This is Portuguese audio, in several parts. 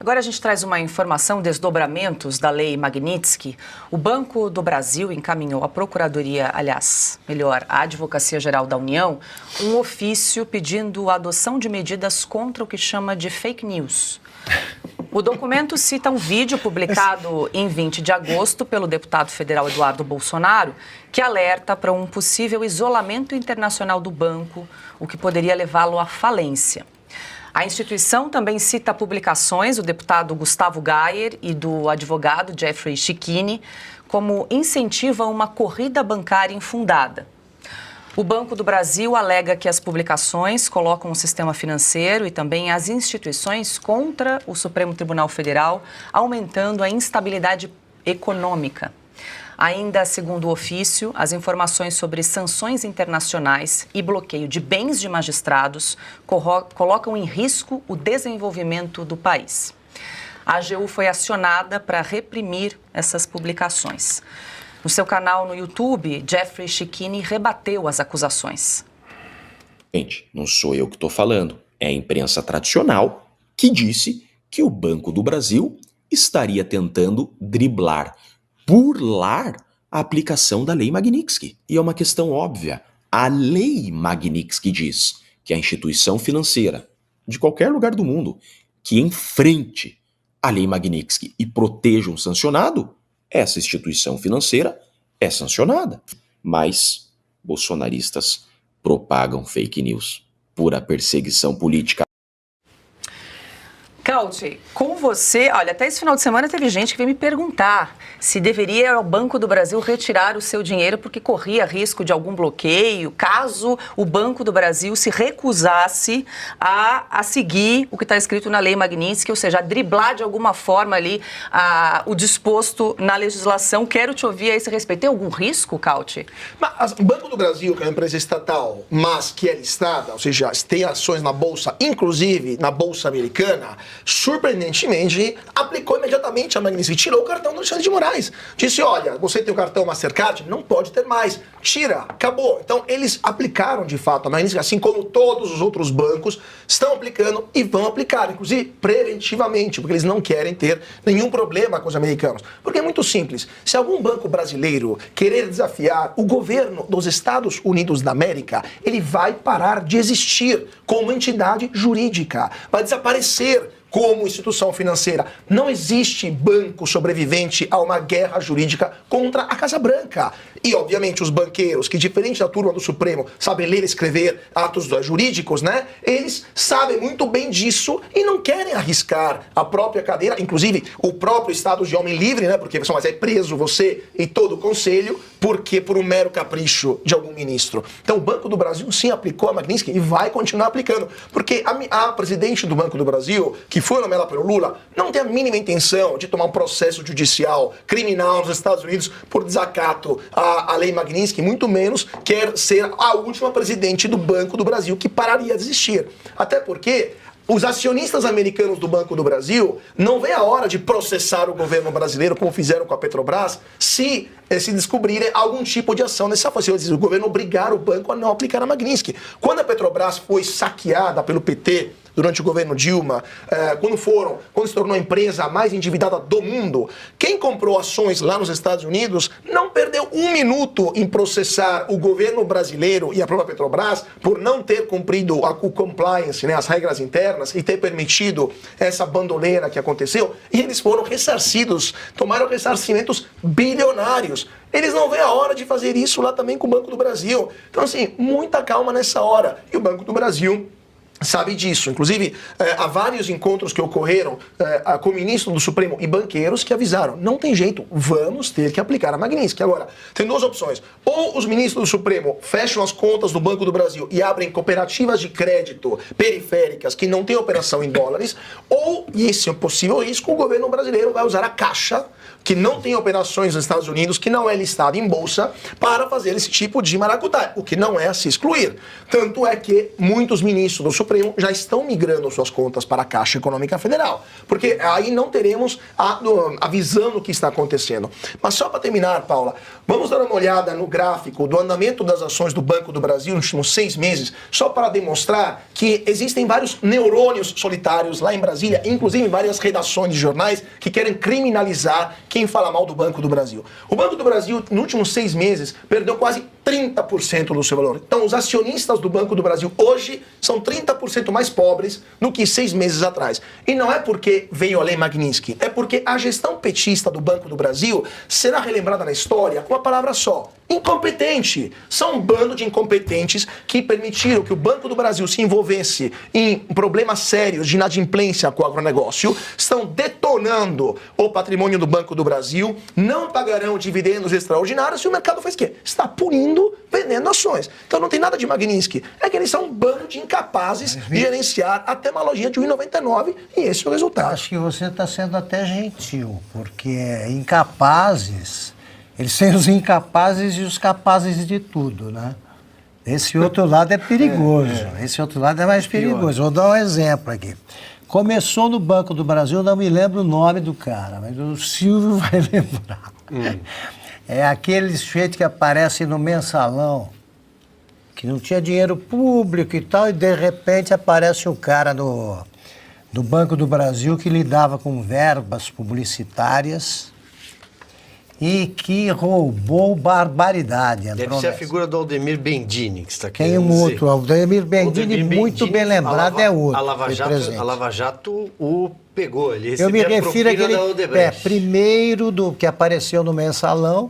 Agora a gente traz uma informação, desdobramentos da Lei Magnitsky. O Banco do Brasil encaminhou à Procuradoria, a Advocacia Geral da União, um ofício pedindo a adoção de medidas contra o que chama de fake news. O documento cita um vídeo publicado em 20 de agosto pelo deputado federal Eduardo Bolsonaro, que alerta para um possível isolamento internacional do banco, o que poderia levá-lo à falência. A instituição também cita publicações do deputado Gustavo Gayer e do advogado Jeffrey Schichini como incentivo a uma corrida bancária infundada. O Banco do Brasil alega que as publicações colocam o sistema financeiro e também as instituições contra o Supremo Tribunal Federal, aumentando a instabilidade econômica. Ainda segundo o ofício, as informações sobre sanções internacionais e bloqueio de bens de magistrados colocam em risco o desenvolvimento do país. A AGU foi acionada para reprimir essas publicações. No seu canal no YouTube, Jeffrey Schichini rebateu as acusações. Gente, não sou eu que estou falando, é a imprensa tradicional que disse que o Banco do Brasil estaria tentando driblar, burlar a aplicação da Lei Magnitsky. E é uma questão óbvia. A Lei Magnitsky diz que a instituição financeira de qualquer lugar do mundo que enfrente a Lei Magnitsky e proteja um sancionado, essa instituição financeira é sancionada. Mas bolsonaristas propagam fake news. Pura perseguição política. Cauti, com você, olha, até esse final de semana teve gente que veio me perguntar se deveria o Banco do Brasil retirar o seu dinheiro porque corria risco de algum bloqueio, caso o Banco do Brasil se recusasse a seguir o que está escrito na Lei Magnitsky, ou seja, a driblar de alguma forma ali o disposto na legislação. Quero te ouvir a esse respeito. Tem algum risco, Cauti? Mas o Banco do Brasil, que é uma empresa estatal, mas que é listada, ou seja, tem ações na Bolsa, inclusive na Bolsa Americana, surpreendentemente, aplicou imediatamente a Magnitsky, tirou o cartão do Alexandre de Moraes. Disse, olha, você tem o cartão Mastercard? Não pode ter mais. Tira, acabou. Então, eles aplicaram, de fato, a Magnitsky, assim como todos os outros bancos estão aplicando e vão aplicar, inclusive preventivamente, porque eles não querem ter nenhum problema com os americanos. Porque é muito simples. Se algum banco brasileiro querer desafiar o governo dos Estados Unidos da América, ele vai parar de existir como entidade jurídica. Vai desaparecer como instituição financeira. Não existe banco sobrevivente a uma guerra jurídica contra a Casa Branca. E, obviamente, os banqueiros, que diferente da turma do Supremo, sabem ler e escrever atos jurídicos, né? Eles sabem muito bem disso e não querem arriscar a própria cadeira, inclusive o próprio estado de homem livre, né? Porque você vai preso, você e todo o conselho, porque por um mero capricho de algum ministro. Então, o Banco do Brasil, sim, aplicou a Magnitsky e vai continuar aplicando. Porque a presidente do Banco do Brasil, que foi nomeada pelo Lula, não tem a mínima intenção de tomar um processo judicial criminal nos Estados Unidos por desacato à Lei Magnitsky, muito menos quer ser a última presidente do Banco do Brasil que pararia de existir. Até porque os acionistas americanos do Banco do Brasil não vê a hora de processar o governo brasileiro, como fizeram com a Petrobras, se descobrirem algum tipo de ação nessa fase. O governo obrigar o banco a não aplicar a Magnitsky. Quando a Petrobras foi saqueada pelo PT durante o governo Dilma, quando se tornou a empresa mais endividada do mundo, quem comprou ações lá nos Estados Unidos não perdeu um minuto em processar o governo brasileiro e a própria Petrobras por não ter cumprido o compliance, né, as regras internas, e ter permitido essa bandoleira que aconteceu, e eles foram ressarcidos, tomaram ressarcimentos bilionários. Eles não veem a hora de fazer isso lá também com o Banco do Brasil. Então, assim, muita calma nessa hora. E o Banco do Brasil sabe disso. Inclusive, há vários encontros que ocorreram com o ministro do Supremo e banqueiros que avisaram, não tem jeito, vamos ter que aplicar a Magnitsky. Agora, tem duas opções. Ou os ministros do Supremo fecham as contas do Banco do Brasil e abrem cooperativas de crédito periféricas que não têm operação em dólares, ou, e esse é um possível risco, o governo brasileiro vai usar a Caixa que não tem operações nos Estados Unidos, que não é listado em bolsa, para fazer esse tipo de maracutaia, o que não é a se excluir. Tanto é que muitos ministros do Supremo já estão migrando suas contas para a Caixa Econômica Federal, porque aí não teremos a visão do que está acontecendo. Mas só para terminar, Paula, vamos dar uma olhada no gráfico do andamento das ações do Banco do Brasil nos últimos 6 meses, só para demonstrar que existem vários neurônios solitários lá em Brasília, inclusive em várias redações de jornais que querem criminalizar quem fala mal do Banco do Brasil. O Banco do Brasil, nos últimos 6 meses, perdeu quase 30% do seu valor. Então, os acionistas do Banco do Brasil hoje são 30% mais pobres do que 6 meses atrás. E não é porque veio a Lei Magnitsky, é porque a gestão petista do Banco do Brasil será relembrada na história com uma palavra só: incompetente. São um bando de incompetentes que permitiram que o Banco do Brasil se envolvesse em problemas sérios de inadimplência com o agronegócio, estão detonando o patrimônio do Banco do Brasil, não pagarão dividendos extraordinários e o mercado faz o quê? Está punindo, vendendo ações. Então não tem nada de Magnitsky. É que eles são um bando de incapazes de gerenciar até uma lojinha de 1,99 e esse é o resultado. Acho que você está sendo até gentil, porque incapazes... Eles têm os incapazes e os capazes de tudo, né? Esse outro lado é perigoso. Esse outro lado é mais perigoso. Vou dar um exemplo aqui. Começou no Banco do Brasil, não me lembro o nome do cara, mas o Silvio vai lembrar. É aquele sujeito que aparece no mensalão, que não tinha dinheiro público e tal, e de repente aparece um cara do Banco do Brasil que lidava com verbas publicitárias e que roubou barbaridade. Deve ser a figura do Aldemir Bendini que está Tem querendo um dizer. outro, Aldemir Bendini, muito bem lembrado, é outro. A Lava Jato o pegou, ele Eu me recebia refiro propina àquele da Odebrecht. primeiro que apareceu no mensalão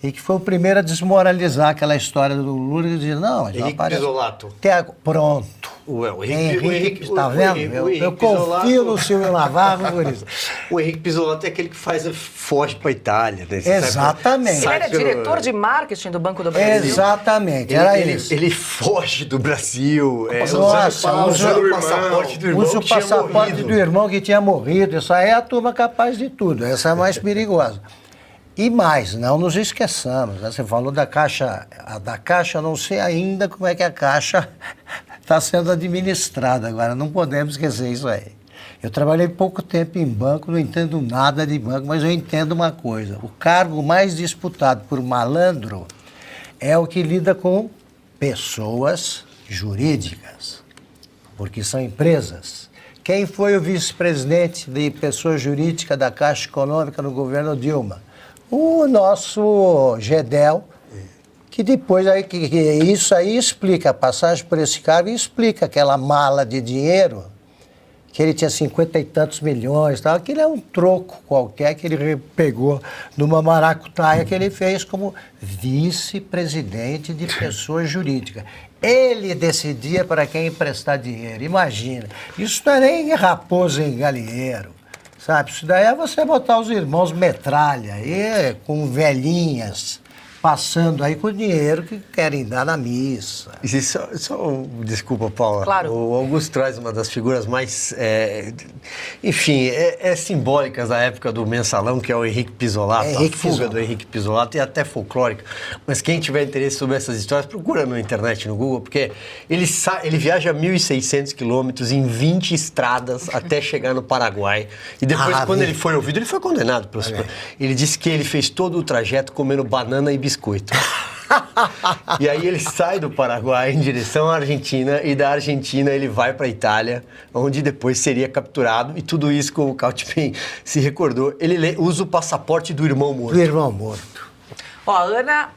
e que foi o primeiro a desmoralizar aquela história do Lula e dizer, não, já Henrique apareceu. Pisolato. Pronto. O Henrique, está vendo? Eu Henrique confio no Silvio Navarro por isso. O Henrique Pisolato é aquele que foge para a Itália. Né? Exatamente. Ele era diretor de marketing do Banco do Brasil. Exatamente, era isso. Ele foge do Brasil, Usa o passaporte do irmão Usa o que tinha passaporte morrido. do irmão que tinha morrido. Isso aí é a turma capaz de tudo. Essa é a mais perigosa. E mais, não nos esqueçamos, né? Você falou da Caixa. Da Caixa, eu não sei ainda como é que a Caixa está sendo administrada. Agora, não podemos esquecer isso aí. Eu trabalhei pouco tempo em banco, não entendo nada de banco, mas eu entendo uma coisa. O cargo mais disputado por malandro é o que lida com pessoas jurídicas, porque são empresas. Quem foi o vice-presidente de pessoa jurídica da Caixa Econômica no governo Dilma? O nosso Gedel, que depois aí, que isso aí explica, a passagem por esse cargo explica aquela mala de dinheiro, que ele tinha 50 e tantos milhões, tal. Aquilo é um troco qualquer que ele pegou numa maracutaia que ele fez como vice-presidente de pessoa jurídica. Ele decidia para quem emprestar dinheiro, imagina. Isso não é nem raposa em galinheiro. Sabe, isso daí é você botar os irmãos metralha aí, com velhinhas, passando aí com o dinheiro que querem dar na missa. Desculpa, Paula. Claro. O Augusto traz uma das figuras mais, simbólicas da época do mensalão, que é o Henrique Pisolato, a fuga do Henrique Pisolato, e até folclórica. Mas quem tiver interesse sobre essas histórias, procura na internet, no Google, porque ele viaja 1.600 quilômetros em 20 estradas até chegar no Paraguai. E depois, quando ele foi ouvido, ele foi condenado. Ele disse que ele fez todo o trajeto comendo banana e biscoito. E aí ele sai do Paraguai em direção à Argentina e da Argentina ele vai para a Itália, onde depois seria capturado, e tudo isso, como o Cautipim se recordou, ele usa o passaporte do irmão morto. Do irmão morto. Ó, a Ana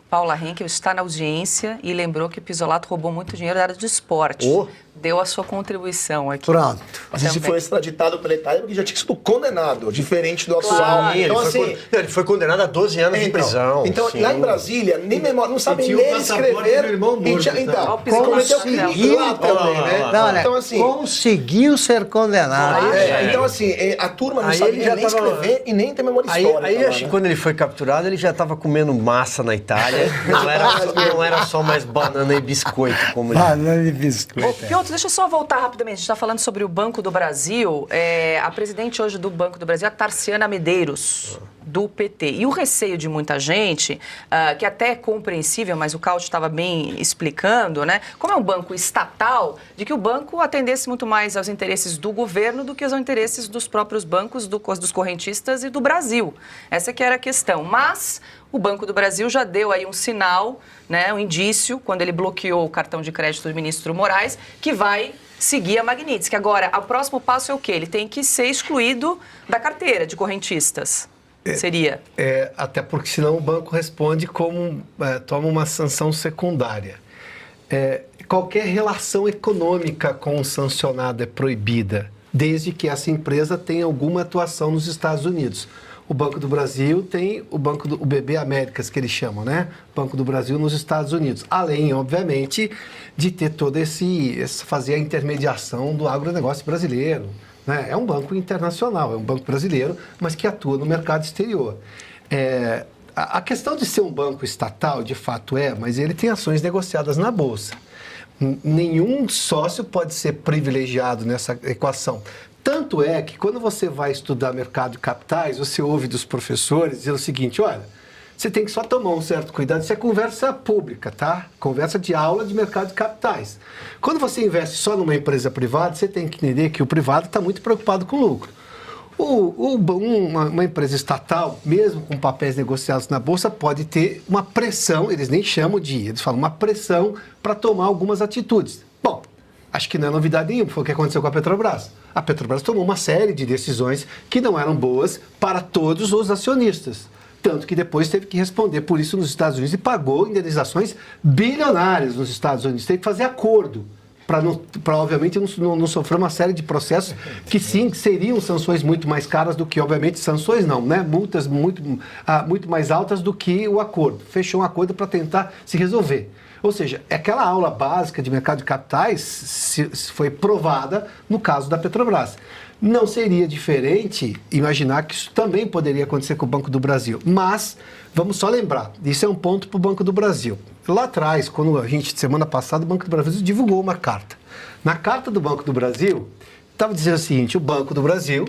Paula Henkel está na audiência e lembrou que o Pisolato roubou muito dinheiro da área de esporte. Deu a sua contribuição aqui. Pronto. Mas ele foi extraditado pela Itália porque já tinha sido condenado, diferente do atual. Sim, então, ele foi condenado a 12 anos de prisão. Então, sim. lá em Brasília, nem memória, não sabem ler e escrever. Então, cometeu crime lá também, né? Então, assim, conseguiu ser condenado. Então, assim, a turma não sabe nem escrever e nem ter memória histórica. Aí acho que quando ele foi capturado, ele já estava comendo massa na Itália. Não era só mais banana e biscoito, como ele... Banana e biscoito. Piotr, deixa eu só voltar rapidamente. A gente está falando sobre o Banco do Brasil. A presidente hoje do Banco do Brasil é a Tarciana Medeiros. do PT. E o receio de muita gente, que até é compreensível, mas o Caute estava bem explicando, né? Como é um banco estatal, de que o banco atendesse muito mais aos interesses do governo do que aos interesses dos próprios bancos, dos correntistas e do Brasil. Essa que era a questão. Mas o Banco do Brasil já deu aí um sinal, né, um indício, quando ele bloqueou o cartão de crédito do ministro Moraes, que vai seguir a Magnitsky. Agora, o próximo passo é o quê? Ele tem que ser excluído da carteira de correntistas. Seria? Até porque senão o banco responde como toma uma sanção secundária. Qualquer relação econômica com o sancionado é proibida, desde que essa empresa tenha alguma atuação nos Estados Unidos. O Banco do Brasil tem o BB Américas, que eles chamam, né? Banco do Brasil nos Estados Unidos. Além, obviamente, de ter todo fazer a intermediação do agronegócio brasileiro, né? É um banco internacional, é um banco brasileiro, mas que atua no mercado exterior. A questão de ser um banco estatal, de fato mas ele tem ações negociadas na Bolsa. Nenhum sócio pode ser privilegiado nessa equação. Tanto é que quando você vai estudar mercado de capitais, você ouve dos professores dizer o seguinte, olha, você tem que só tomar um certo cuidado, isso é conversa pública, tá? Conversa de aula de mercado de capitais. Quando você investe só numa empresa privada, você tem que entender que o privado está muito preocupado com lucro. Uma empresa estatal, mesmo com papéis negociados na Bolsa, pode ter uma pressão, eles nem chamam eles falam uma pressão para tomar algumas atitudes. Bom, acho que não é novidade nenhuma, foi o que aconteceu com a Petrobras. A Petrobras tomou uma série de decisões que não eram boas para todos os acionistas. Tanto que depois teve que responder por isso nos Estados Unidos e pagou indenizações bilionárias nos Estados Unidos. Teve que fazer acordo para obviamente, não sofrer uma série de processos que sim, seriam sanções muito mais caras do que, obviamente, sanções não, né? Multas muito mais altas do que o acordo. Fechou um acordo para tentar se resolver. Ou seja, aquela aula básica de mercado de capitais foi provada no caso da Petrobras. Não seria diferente imaginar que isso também poderia acontecer com o Banco do Brasil. Mas, vamos só lembrar, isso é um ponto para o Banco do Brasil. Lá atrás, semana passada, o Banco do Brasil divulgou uma carta. Na carta do Banco do Brasil, estava dizendo o seguinte, o Banco do Brasil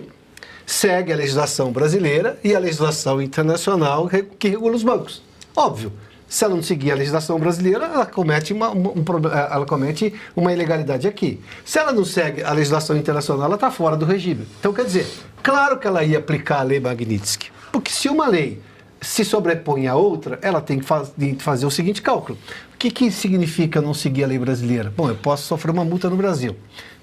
segue a legislação brasileira e a legislação internacional que regula os bancos. Óbvio. Se ela não seguir a legislação brasileira, ela comete uma ilegalidade aqui. Se ela não segue a legislação internacional, ela está fora do regime. Então, quer dizer, claro que ela ia aplicar a lei Magnitsky, porque se uma lei se sobrepõe a outra, ela tem que fazer o seguinte cálculo. O que significa não seguir a lei brasileira? Bom, eu posso sofrer uma multa no Brasil,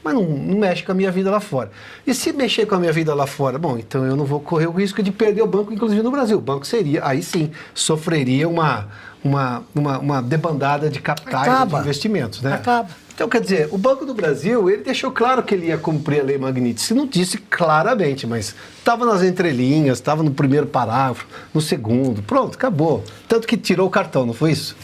mas não mexe com a minha vida lá fora. E se mexer com a minha vida lá fora? Bom, então eu não vou correr o risco de perder o banco, inclusive no Brasil. O banco aí sim, sofreria uma debandada de capitais, de investimentos, né? Então, quer dizer, o Banco do Brasil, ele deixou claro que ele ia cumprir a lei Magnitsky. Não disse claramente, mas estava nas entrelinhas, estava no primeiro parágrafo, no segundo. Pronto, acabou. Tanto que tirou o cartão, não foi isso?